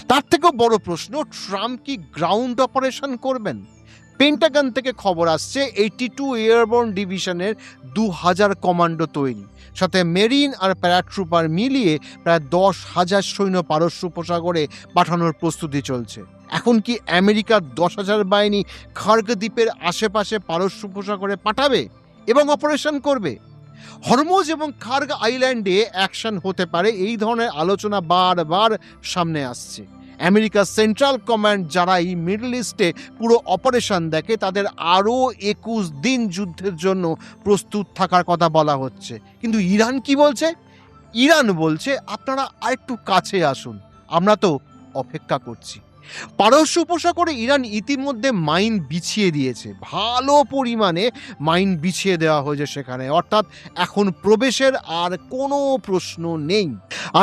তার থেকেও বড় প্রশ্ন, ট্রাম্প কি গ্রাউন্ড অপারেশন করবেন? পেন্টাগন থেকে খবর আসছে 82 এয়ারবোর্ন ডিভিশনের 2000 কমান্ডো তৈরি, সাথে মেরিন আর প্যারাট্রুপার মিলিয়ে প্রায় 10,000 সৈন্য পারস্য উপসাগরে পাঠানোর প্রস্তুতি চলছে। এখন কি আমেরিকা 10,000 বাহিনী খার্গ দ্বীপের আশেপাশে পারস্য উপসাগরে পাঠাবে এবং অপারেশন করবে? হরমুজ এবং খার্গ আইল্যান্ডে অ্যাকশন হতে পারে, এই ধরনের আলোচনা বারবার সামনে আসছে। আমেরিকার সেন্ট্রাল কমান্ড যারা এই মিডল ইস্টে পুরো অপারেশন দেখে, তাদের আরও 21 দিন যুদ্ধের জন্য প্রস্তুত থাকার কথা বলা হচ্ছে। কিন্তু ইরান কি বলছে? ইরান বলছে আপনারা আরেকটু কাছে আসুন, আমরা তো অপেক্ষা করছি। পারস্য উপসাগরে ইরান ইতিমধ্যে মাইন বিছিয়ে দিয়েছে, ভালো পরিমাণে মাইন বিছিয়ে দেওয়া হয়েছে সেখানে, অর্থাৎ এখন প্রবেশের আর কোনো প্রশ্ন নেই।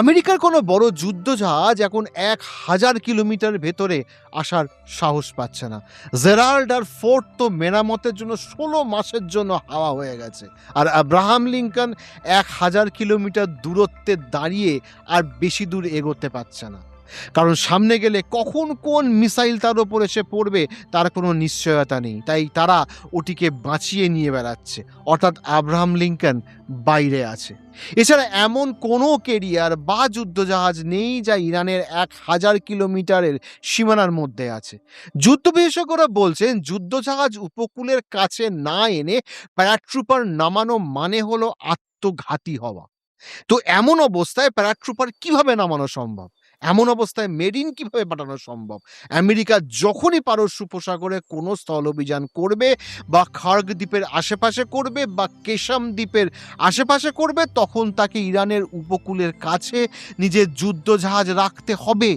আমেরিকার কোনো বড় যুদ্ধজাহাজ এখন 1000 কিলোমিটার ভেতরে আসার সাহস পাচ্ছে না। জেরাল্ড আর ফোর্ট তো মেরামতের জন্য 16 মাসের জন্য হাওয়া হয়ে গেছে, আর আব্রাহাম লিঙ্কন 1000 কিলোমিটার দূরত্বে দাঁড়িয়ে আর বেশি দূর এগোতে পারছে না, কারণ সামনে গেলে কখন কোন মিসাইল তার ওপর এসে পড়বে তার কোনো নিশ্চয়তা নেই। তাই তারা ওটিকে বাঁচিয়ে নিয়ে বেড়াচ্ছে, অর্থাৎ আব্রাহাম লিঙ্কন বাইরে আছে। এছাড়া এমন কোনো ক্যারিয়ার বা যুদ্ধজাহাজ নেই যা ইরানের 1000 কিলোমিটারের সীমানার মধ্যে আছে। যুদ্ধ বিশেষজ্ঞরা বলছেন যুদ্ধজাহাজ উপকূলের কাছে না এনে প্যারাট্রুপার নামানো মানে হলো আত্মঘাতী হওয়া। তো এমন অবস্থায় প্যারাট্রুপার কিভাবে নামানো সম্ভব? এমন অবস্থায় মেরিন কিভাবে পাঠানো সম্ভব? আমেরিকা যখনই পারস্য উপসাগরে কোনো স্থল অভিযান করবে, বা খার্গ দ্বীপের আশেপাশে করবে, বা কেশাম দ্বীপের আশেপাশে করবে, তখন তাকে ইরানের উপকূলের কাছে নিজের যুদ্ধজাহাজ রাখতে হবে।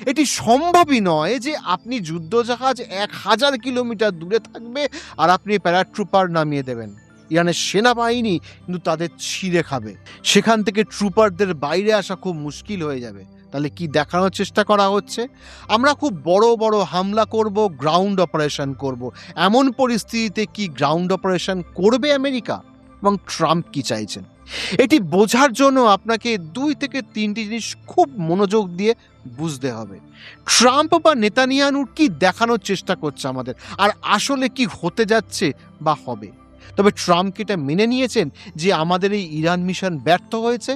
এটি সম্ভবই নয় যে আপনি যুদ্ধজাহাজ 1000 কিলোমিটার দূরে থাকবে আর আপনি প্যারাট্রুপার নামিয়ে দেবেন। ইরানের সেনাবাহিনী কিন্তু তাদের ছিঁড়ে খাবে, সেখান থেকে ট্রুপারদের বাইরে আসা খুব মুশকিল হয়ে যাবে। তাহলে কি দেখানোর চেষ্টা করা হচ্ছে? আমরা খুব বড় বড় হামলা করব, গ্রাউন্ড অপারেশন করব। এমন পরিস্থিতিতে কি গ্রাউন্ড অপারেশন করবে আমেরিকা? এবং ট্রাম্প কি চাইছেন? এটি বোঝার জন্য আপনাকে 2 থেকে 3টি জিনিস খুব মনোযোগ দিয়ে বুঝতে হবে। ট্রাম্প বা নেতানিয়াহু কি দেখানোর চেষ্টা করছে আমাদের, আর আসলে কি হতে যাচ্ছে বা হবে। তবে ট্রাম্প কি এটা মেনে নিয়েছেন যে আমাদের এই ইরান মিশন ব্যর্থ হয়েছে?